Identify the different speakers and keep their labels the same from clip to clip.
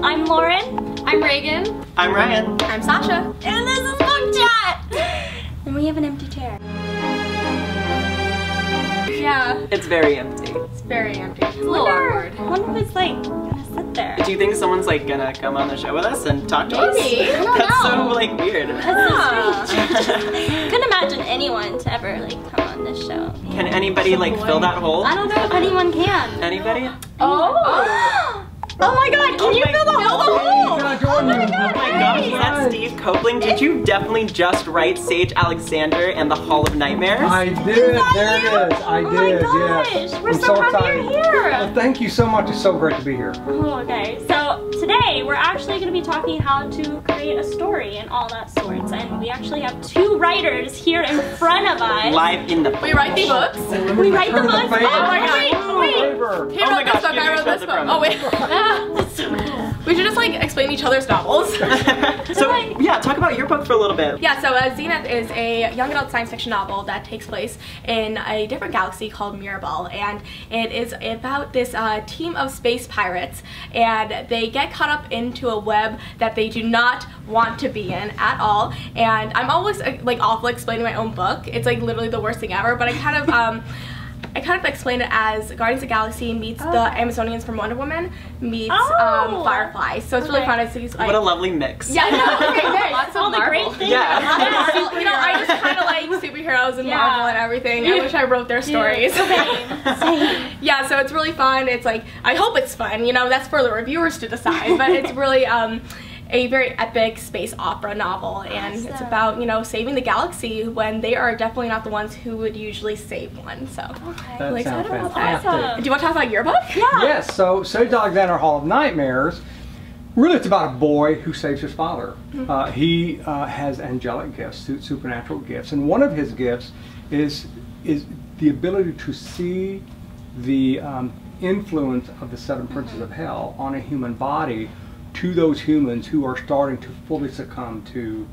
Speaker 1: I'm Lauren.
Speaker 2: I'm Reagan.
Speaker 3: I'm Ryan.
Speaker 2: I'm Sasha.
Speaker 1: And this is BookChat. And we have an empty chair.
Speaker 2: Yeah.
Speaker 3: It's very empty.
Speaker 2: It's very empty. It's a little awkward.
Speaker 1: I wonder if it's like gonna sit there.
Speaker 3: Do you think someone's like gonna come on the show with us and talk to us?
Speaker 2: Maybe. I don't
Speaker 3: That's
Speaker 2: know.
Speaker 3: so like weird.
Speaker 1: That's so strange. Couldn't imagine anyone to ever like come on this show.
Speaker 3: Can anybody like fill that hole?
Speaker 1: I don't know if anyone can.
Speaker 3: Anybody?
Speaker 1: Oh! Oh my god, can you fill the hole?
Speaker 3: Oh my gosh, is that Steve Copeland? Did you definitely just write Sage Alexander and the Hall of Nightmares?
Speaker 4: I did, there it is. I did,
Speaker 1: oh my gosh,
Speaker 4: yes.
Speaker 1: we're so happy
Speaker 4: excited.
Speaker 1: you're here.
Speaker 4: Well, thank you so much. It's so great to be here.
Speaker 1: Oh, okay, so today we're actually going to be talking how to create a story and all that sorts, and we actually have two writers here in front of us.
Speaker 3: Live in the
Speaker 2: We write the books.
Speaker 1: We write the books.
Speaker 4: Turn the favor.
Speaker 1: Oh my god, wait.
Speaker 2: He
Speaker 3: Oh my
Speaker 2: wrote this
Speaker 3: gosh,
Speaker 2: book,
Speaker 3: you
Speaker 2: I wrote
Speaker 3: should
Speaker 2: this
Speaker 3: the
Speaker 2: book.
Speaker 3: premise.
Speaker 2: Oh wait.
Speaker 1: That's so cool.
Speaker 2: We should just like explain each other's novels.
Speaker 3: So yeah, talk about your book for a little bit.
Speaker 2: Yeah, so Zenith is a young adult science fiction novel that takes place in a different galaxy called Mirabel, and it is about this team of space pirates, and they get caught up into a web that they do not want to be in at all. And I'm always like awful explaining my own book. It's like literally the worst thing ever, but I kind of explain it as Guardians of the Galaxy meets the Amazonians from Wonder Woman meets Firefly. So it's really fun. It's like,
Speaker 3: What a lovely mix.
Speaker 2: yeah, I know. Okay, thanks.
Speaker 1: That's all the great things.
Speaker 3: Yeah.
Speaker 1: about
Speaker 2: You know, I just kind of like superheroes and Marvel and everything. I wish I wrote their stories.
Speaker 1: Same.
Speaker 2: Yeah, so it's really fun. It's like, I hope it's fun. You know, that's for the reviewers to decide. But it's really a very epic space opera novel, and it's about, you know, saving the galaxy when they are definitely not the ones who would usually save one. So,
Speaker 4: That
Speaker 2: really
Speaker 4: sounds
Speaker 2: excited about that.
Speaker 4: fantastic.
Speaker 2: Do you want to talk about your book?
Speaker 1: Yeah.
Speaker 4: Yes, so Sage Alexander Hall of Nightmares, really it's about a boy who saves his father. He has angelic gifts, supernatural gifts, and one of his gifts is the ability to see the influence of the seven princes of hell on a human body to those humans who are starting to fully succumb to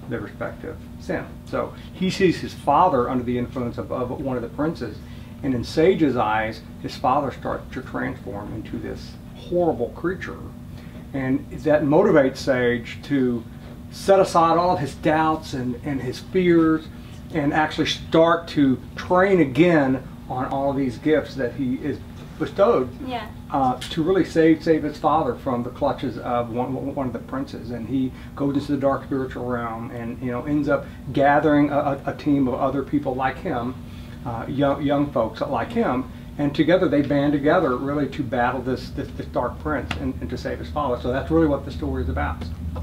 Speaker 4: their respective sin. So he sees his father under the influence of one of the princes, and in Sage's eyes, his father starts to transform into this horrible creature. And that motivates Sage to set aside all of his doubts and his fears and actually start to train again on all of these gifts that he is bestowed to really save his father from the clutches of one of the princes. And he goes into the dark spiritual realm and, you know, ends up gathering a team of other people like him, young folks like him, and together they band together really to battle this dark prince and to save his father. So that's really what the story is about.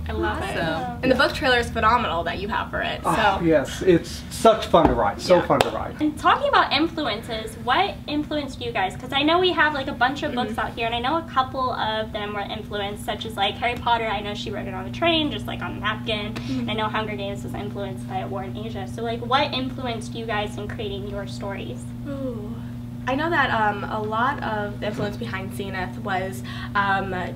Speaker 2: I love it. And the book trailer is phenomenal that you have for it. So.
Speaker 4: Oh, yes, it's such fun to write, so fun to write.
Speaker 1: And talking about influences, what influenced you guys? Because I know we have like a bunch of books out here, and I know a couple of them were influenced, such as like Harry Potter. I know she wrote it on the train, just like on a napkin. And I know Hunger Games was influenced by a war in Asia. So like, what influenced you guys in creating your stories?
Speaker 2: Ooh. I know that a lot of the influence behind Zenith was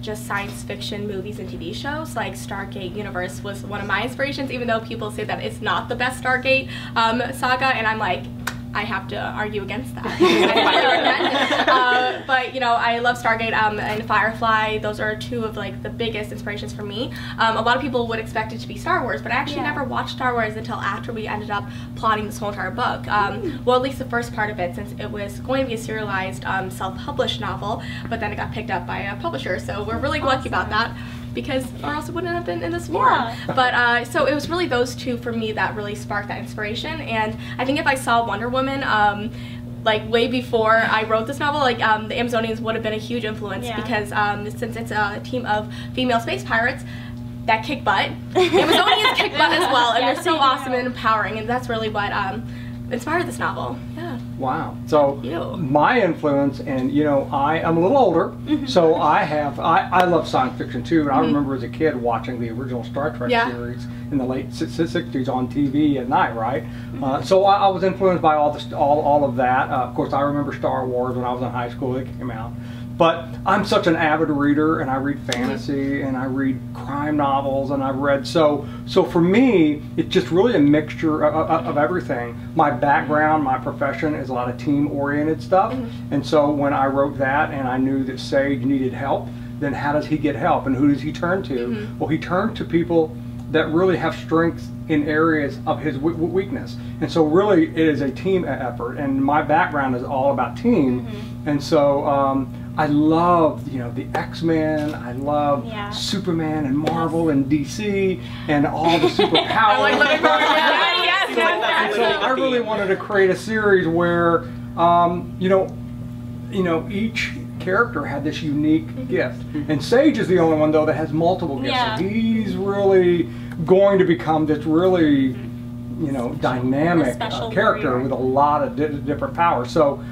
Speaker 2: just science fiction movies and TV shows. Like Stargate Universe was one of my inspirations, even though people say that it's not the best Stargate saga, and I'm like, I have to argue against that. But you know, I love Stargate and Firefly. Those are two of like the biggest inspirations for me. A lot of people would expect it to be Star Wars, but I actually never watched Star Wars until after we ended up plotting this whole entire book. Well, at least the first part of it, since it was going to be a serialized self-published novel, but then it got picked up by a publisher, so we're really lucky about that, because or else it wouldn't have been in this form. But so it was really those two for me that really sparked that inspiration. And I think if I saw Wonder Woman like way before I wrote this novel, like the Amazonians would have been a huge influence, because since it's a team of female space pirates that kick butt, the Amazonians kick butt as well, and they're so awesome and empowering, and that's really what inspired this novel. Yeah.
Speaker 4: Wow. So my influence, and you know, I'm a little older, so I love science fiction too. And I remember as a kid watching the original Star Trek series in the late 60s on TV at night, right? So I was influenced by all of that. Of course, I remember Star Wars when I was in high school. It came out. But I'm such an avid reader, and I read fantasy, and I read crime novels, and I've read, so for me, it's just really a mixture of everything. My background, my profession is a lot of team-oriented stuff, and so when I wrote that, and I knew that Sage needed help, then how does he get help, and who does he turn to? Well, he turned to people that really have strengths in areas of his weakness. And so really it is a team effort, and my background is all about team. And so I love, you know, the X-Men, I love Superman and Marvel and DC and all the superpowers. And so I really wanted to create a series where you know, each character had this unique gift. And Sage is the only one, though, that has multiple gifts. So he's really going to become this really, you know, dynamic character with a lot of different powers. So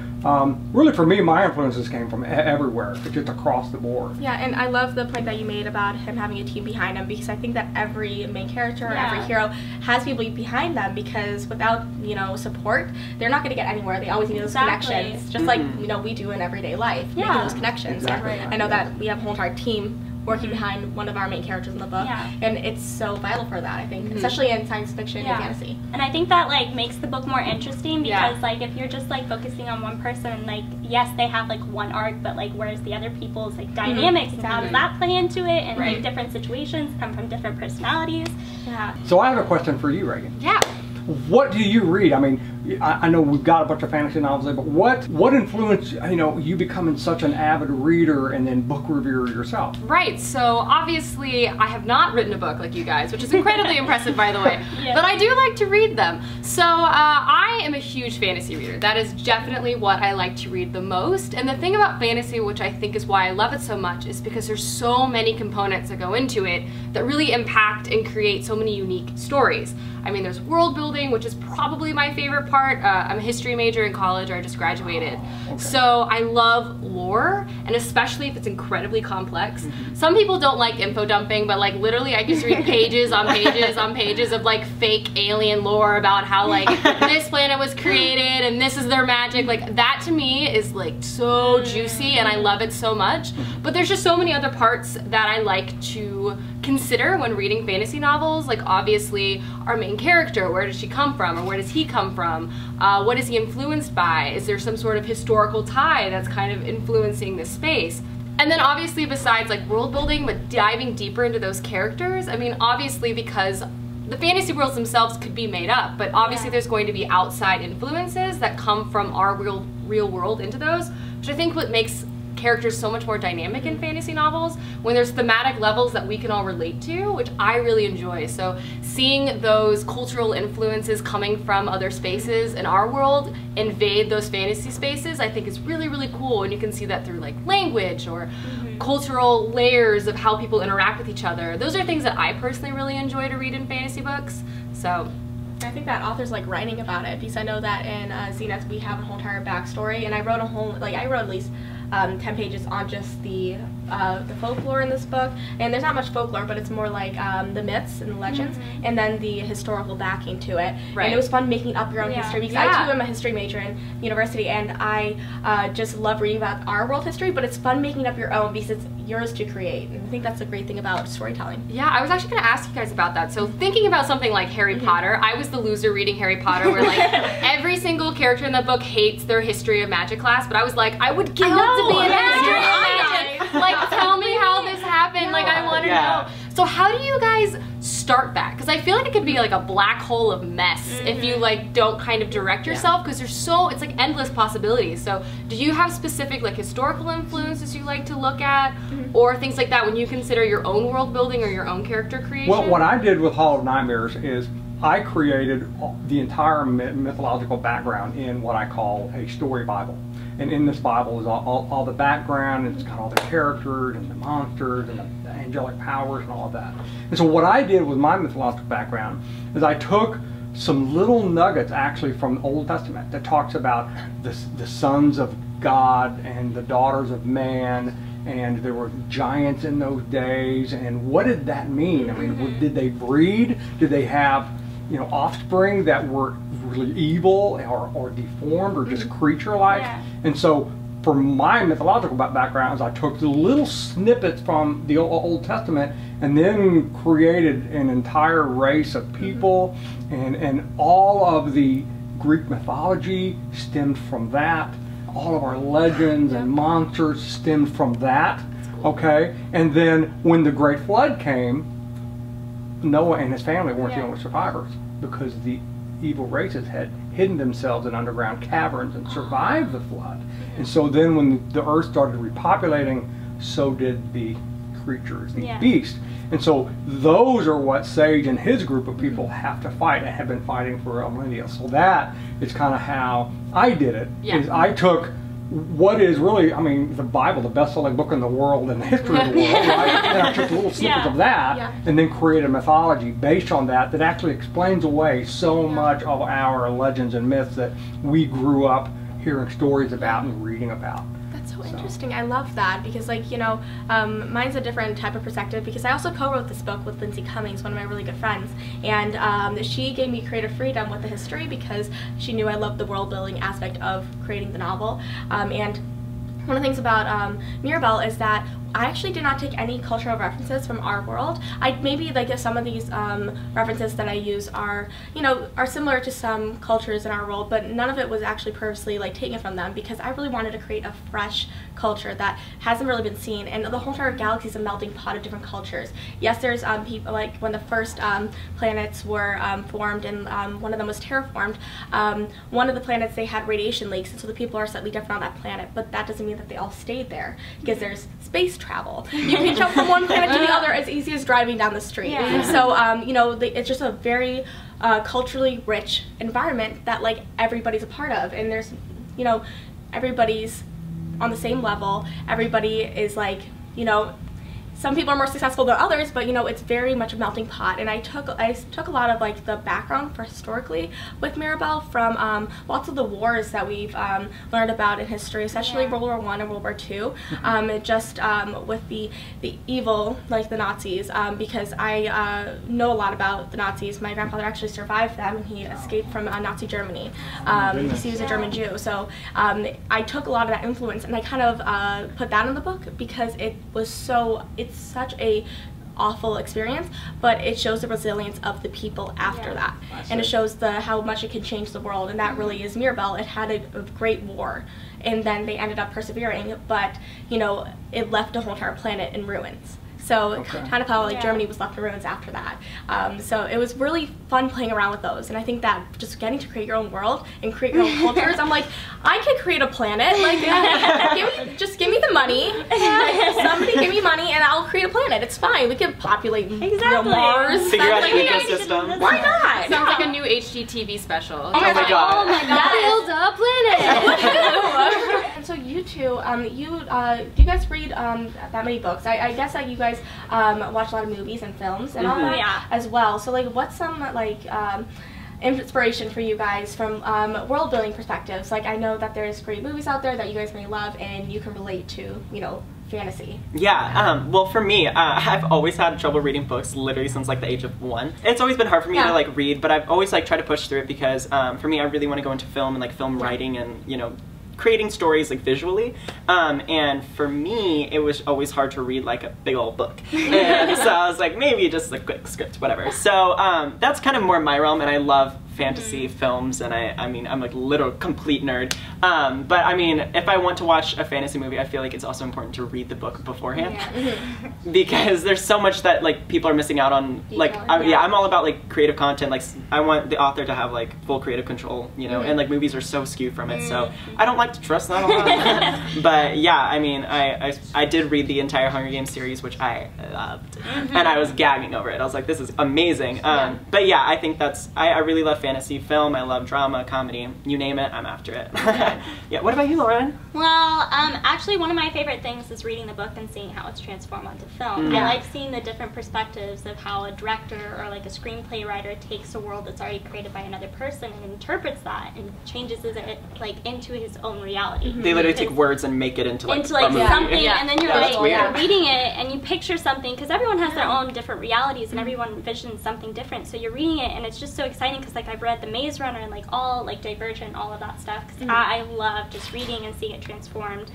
Speaker 4: really for me, my influences came from everywhere, just across the board.
Speaker 2: Yeah, and I love the point that you made about him having a team behind him, because I think that every main character, every hero has people behind them, because without, you know, support, they're not going to get anywhere. They always need those connections, just like, you know, we do in everyday life, making those connections. I know that we have a whole entire team working behind one of our main characters in the book, and it's so vital for that, I think, especially in science fiction and fantasy.
Speaker 1: And I think that like makes the book more interesting, because like if you're just like focusing on one person, like yes, they have like one arc, but like where's the other people's like dynamics, and how does that play into it, and like different situations come from different personalities.
Speaker 4: So I have a question for you, Reagan. What do you read? I mean, I know we've got a bunch of fantasy novels there, but what influenced, you know, you becoming such an avid reader and then book reviewer yourself?
Speaker 5: Right, so obviously I have not written a book like you guys, which is incredibly impressive, by the way, but I do like to read them. So I am a huge fantasy reader. That is definitely what I like to read the most. And the thing about fantasy, which I think is why I love it so much, is because there's so many components that go into it that really impact and create so many unique stories. I mean, there's world building, which is probably my favorite part. I'm a history major in college, or I just graduated. So I love lore, and especially if it's incredibly complex. Some people don't like info dumping, but like literally I just read pages on pages on pages of like fake alien lore about how like this planet was created and this is their magic. Like that to me is like so juicy, and I love it so much. But there's just so many other parts that I like to consider when reading fantasy novels. Like obviously our main character, where does she come from, or where does he come from? What is he influenced by? Is there some sort of historical tie that's kind of influencing this space? And then obviously besides like world building, but diving deeper into those characters, I mean obviously because the fantasy worlds themselves could be made up, but obviously there's going to be outside influences that come from our real world into those, which I think what makes characters so much more dynamic in fantasy novels, when there's thematic levels that we can all relate to, which I really enjoy. So seeing those cultural influences coming from other spaces in our world invade those fantasy spaces, I think is really, really cool. And you can see that through like language or cultural layers of how people interact with each other. Those are things that I personally really enjoy to read in fantasy books. So
Speaker 2: I think that authors like writing about it, because I know that in Zenith we have a whole entire backstory, and I wrote at least 10 pages on just the folklore in this book. And there's not much folklore, but it's more like the myths and the legends, and then the historical backing to it. And it was fun making up your own history, because I too am a history major in university, and I just love reading about our world history, but it's fun making up your own because it's yours to create. And I think that's the great thing about storytelling.
Speaker 5: Yeah, I was actually going to ask you guys about that. So thinking about something like Harry Potter, I was the loser reading Harry Potter, where like every single character in the book hates their history of magic class, but I was like, I would kill to be in history of magic. Like, tell me how this happened. Like, I want to know. So how do you guys start that? Because I feel like it could be like a black hole of mess if you like don't kind of direct yourself, because there's it's like endless possibilities. So do you have specific like historical influences you like to look at, or things like that when you consider your own world building or your own character creation?
Speaker 4: Well, what I did with Hall of Nightmares is I created the entire mythological background in what I call a story Bible. And in this Bible is all the background, and it's got all the characters and the monsters and the angelic powers and all of that. And so what I did with my mythological background is I took some little nuggets actually from the Old Testament that talks about the sons of God and the daughters of man, and there were giants in those days, and what did that mean? I mean, did they breed? Did they have, you know, offspring that were really evil or deformed or just creature-like? And so for my mythological backgrounds, I took the little snippets from the Old Testament and then created an entire race of people, and all of the Greek mythology stemmed from that. All of our legends and monsters stemmed from that. Okay, and then when the Great Flood came, Noah and his family weren't the only survivors, because the evil races had hidden themselves in underground caverns and survived the flood. And so then when the earth started repopulating, so did the creatures, the beasts. And so those are what Sage and his group of people have to fight and have been fighting for a millennia. So that is kind of how I did it. Is I took what is really, I mean, the Bible, the best-selling book in the world and the history of the world, right? And I took little snippets of that and then created a mythology based on that that actually explains away so much of our legends and myths that we grew up hearing stories about and reading about.
Speaker 2: That's so interesting. I love that because, like, you know, mine's a different type of perspective because I also co-wrote this book with Lindsay Cummings, one of my really good friends, and she gave me creative freedom with the history because she knew I loved the world-building aspect of creating the novel. And one of the things about Mirabelle is that I actually did not take any cultural references from our world. Maybe like some of these references that I use are, you know, are similar to some cultures in our world, but none of it was actually purposely like taken from them because I really wanted to create a fresh culture that hasn't really been seen. And the whole entire galaxy is a melting pot of different cultures. Yes, there's people like when the first planets were formed and one of them was terraformed. One of the planets, they had radiation leaks, and so the people are slightly different on that planet. But that doesn't mean that they all stayed there because there's space travel. You can jump from one planet to the other as easy as driving down the street. So you know, it's just a very culturally rich environment that like everybody's a part of, and there's, you know, everybody's on the same level. Everybody is like, you know, some people are more successful than others, but you know, it's very much a melting pot. And I took a lot of like the background for historically with Mirabelle from lots of the wars that we've learned about in history, especially World War I and World War II. Just with the evil, like the Nazis, because I know a lot about the Nazis. My grandfather actually survived them, and he escaped from Nazi Germany because he was a German Jew. So I took a lot of that influence, and I kind of put that in the book because it was so. It's such a awful experience, but it shows the resilience of the people after that, and it shows how much it can change the world, and that really is Mirabelle. It had a great war, and then they ended up persevering, but you know, it left a whole entire planet in ruins. So kind of how like Germany was left in ruins after that. So it was really fun playing around with those, and I think that just getting to create your own world and create your own cultures, I'm like, I could create a planet. Like, just give me the money. Somebody give me money, and I'll create a planet. It's fine. We can populate Mars.
Speaker 3: Figure out an ecosystem.
Speaker 2: Why not?
Speaker 5: Sounds like a new HGTV special.
Speaker 3: Oh my god.
Speaker 5: Oh my god. Build a planet.
Speaker 2: And so you two, do you guys read that many books? I guess that you guys watch a lot of movies and films and all that as well. So like, what's some like inspiration for you guys from world building perspectives? Like, I know that there's great movies out there that you guys may love and you can relate to, you know, fantasy.
Speaker 3: Yeah, well for me, I've always had trouble reading books literally since like the age of 1. It's always been hard for me to like read, but I've always like tried to push through it because for me, I really want to go into film and like film writing and, you know, creating stories like visually, and for me it was always hard to read like a big old book, and so I was like, maybe just a quick script, whatever. So that's kind of more my realm, and I love fantasy films, and I mean, I'm like literal complete nerd, but I mean, if I want to watch a fantasy movie, I feel like it's also important to read the book beforehand, because there's so much that like people are missing out on. Like I'm all about like creative content. Like I want the author to have like full creative control, you know, and like movies are so skewed from it, so I don't like to trust that a lot. But yeah, I mean, I did read the entire Hunger Games series, which I loved, and I was gagging over it. I was like, this is amazing. But yeah, I think I really love fantasy film. I love drama, comedy, you name it, I'm after it. Yeah, what about you, Lauren?
Speaker 1: Well, actually one of my favorite things is reading the book and seeing how it's transformed onto film. I like seeing the different perspectives of how a director or like a screenplay writer takes a world that's already created by another person and interprets that and changes it like into his own reality.
Speaker 3: They literally take words and make it into like
Speaker 1: something, and then you're like you're reading it and you picture something, because everyone has their own different realities and everyone envisions something different, so you're reading it and it's just so exciting because like I've read The Maze Runner and like all like Divergent, all of that stuff, because I love just reading and seeing it transformed,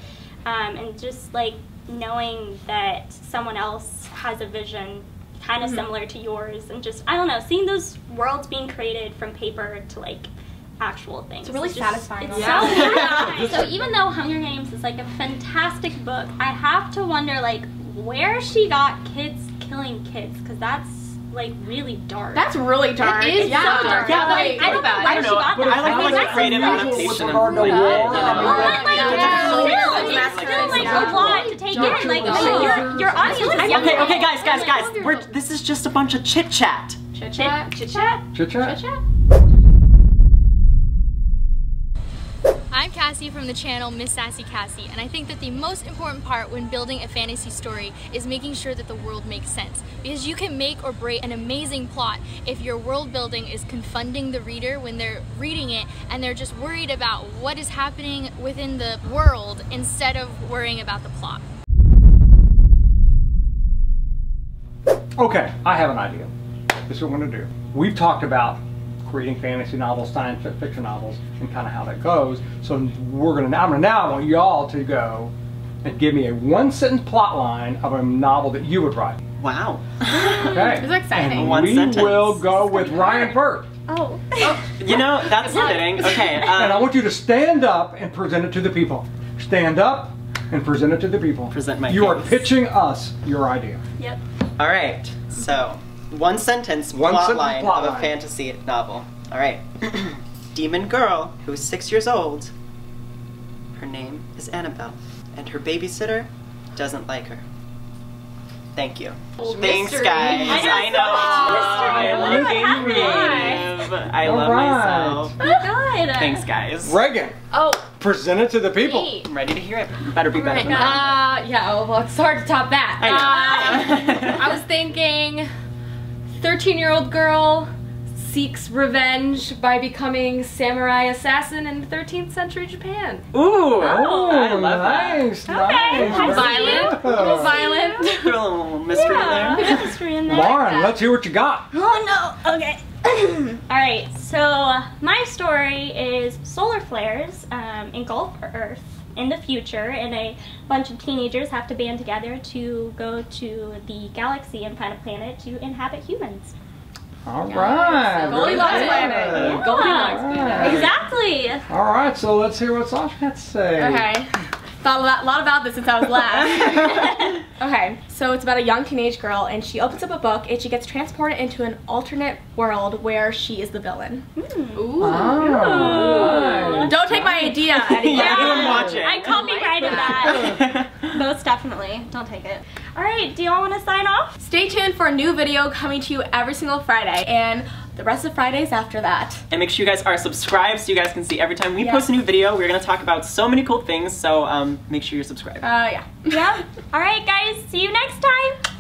Speaker 1: and just like knowing that someone else has a vision kind of similar to yours, and just, I don't know, seeing those worlds being created from paper to like actual things.
Speaker 2: It's really satisfying.
Speaker 1: It's so satisfying. So even though Hunger Games is like a fantastic book, I have to wonder like where she got kids killing kids, because that's like really dark.
Speaker 2: That's really dark.
Speaker 5: It is
Speaker 2: yeah.
Speaker 5: so dark.
Speaker 1: Yeah,
Speaker 5: Like,
Speaker 1: I don't know where she got that.
Speaker 3: I like the creative adaptation.
Speaker 4: With regard to war,
Speaker 1: Still like a lot to take in. Like your audience is young.
Speaker 3: Okay, guys. This is just a bunch of chit chat.
Speaker 2: Chit chat.
Speaker 4: Chit chat.
Speaker 6: I'm Cassie from the channel Miss Sassy Cassie, and I think that the most important part when building a fantasy story is making sure that the world makes sense. Because you can make or break an amazing plot if your world building is confounding the reader when they're reading it and they're just worried about what is happening within the world instead of worrying about the plot.
Speaker 4: Okay, I have an idea. This is what we're going to do. We've talked about creating fantasy novels, science fiction novels, and kind of how that goes. So I'm gonna want y'all to go and give me a one-sentence plot line of a novel that you would write.
Speaker 3: Wow.
Speaker 4: Okay.
Speaker 2: This is exciting.
Speaker 4: And
Speaker 3: One
Speaker 4: we
Speaker 3: sentence.
Speaker 4: will go with Ryan first.
Speaker 1: Oh.
Speaker 3: You know, that's fitting. Okay.
Speaker 4: And I want you to stand up and present it to the people. Stand up and present it to the people.
Speaker 3: Present my
Speaker 4: You are
Speaker 3: case.
Speaker 4: pitching us your idea.
Speaker 1: Yep.
Speaker 3: All right. So, one sentence plot line of a fantasy novel. All right. Demon girl who's 6 years old. Her name is Annabelle, and her babysitter doesn't like her. Thank you. Thanks, guys. I know. I love being creative. I love myself.
Speaker 1: Oh my god.
Speaker 3: Thanks, guys.
Speaker 4: Reagan.
Speaker 5: Oh,
Speaker 4: Present it to the people.
Speaker 5: me.
Speaker 3: I'm ready to hear it. Better be better than that.
Speaker 5: Yeah, well, it's hard to top that.
Speaker 3: I know.
Speaker 5: I was thinking 13-year-old girl seeks revenge by becoming samurai assassin in 13th century Japan.
Speaker 3: Ooh.
Speaker 4: Oh,
Speaker 3: I love
Speaker 4: nice,
Speaker 1: Okay.
Speaker 4: nice.
Speaker 5: Violent, a little violent.
Speaker 3: that. Throw a little mystery
Speaker 1: Yeah.
Speaker 3: there.
Speaker 1: Mystery in there.
Speaker 4: Lauren, let's hear what you got.
Speaker 1: Oh no. Okay. Alright, so my story is solar flares engulf Earth in the future, and a bunch of teenagers have to band together to go to the galaxy and find a planet to inhabit humans.
Speaker 4: All right.
Speaker 2: Goldilocks
Speaker 4: very
Speaker 2: planet.
Speaker 4: good.
Speaker 1: Yeah.
Speaker 2: Goldilocks planet.
Speaker 1: Exactly.
Speaker 4: All right, so let's hear what Sasha had to say.
Speaker 2: Okay. Thought a lot about this since I was last. Okay, so it's about a young teenage girl, and she opens up a book and she gets transported into an alternate world where she is the villain.
Speaker 5: Ooh.
Speaker 4: Oh,
Speaker 2: Don't take my idea, Eddie.
Speaker 3: Yeah, I didn't watch it.
Speaker 1: I copyrighted that. Most definitely. Don't take it. Alright, do y'all want to sign off?
Speaker 2: Stay tuned for a new video coming to you every single Friday, and the rest of Fridays after that.
Speaker 3: And make sure you guys are subscribed so you guys can see every time we
Speaker 2: Yeah.
Speaker 3: post a new video. We're going to talk about so many cool things, so make sure you're subscribed.
Speaker 2: Yeah.
Speaker 1: Yeah? Alright guys, see you next time!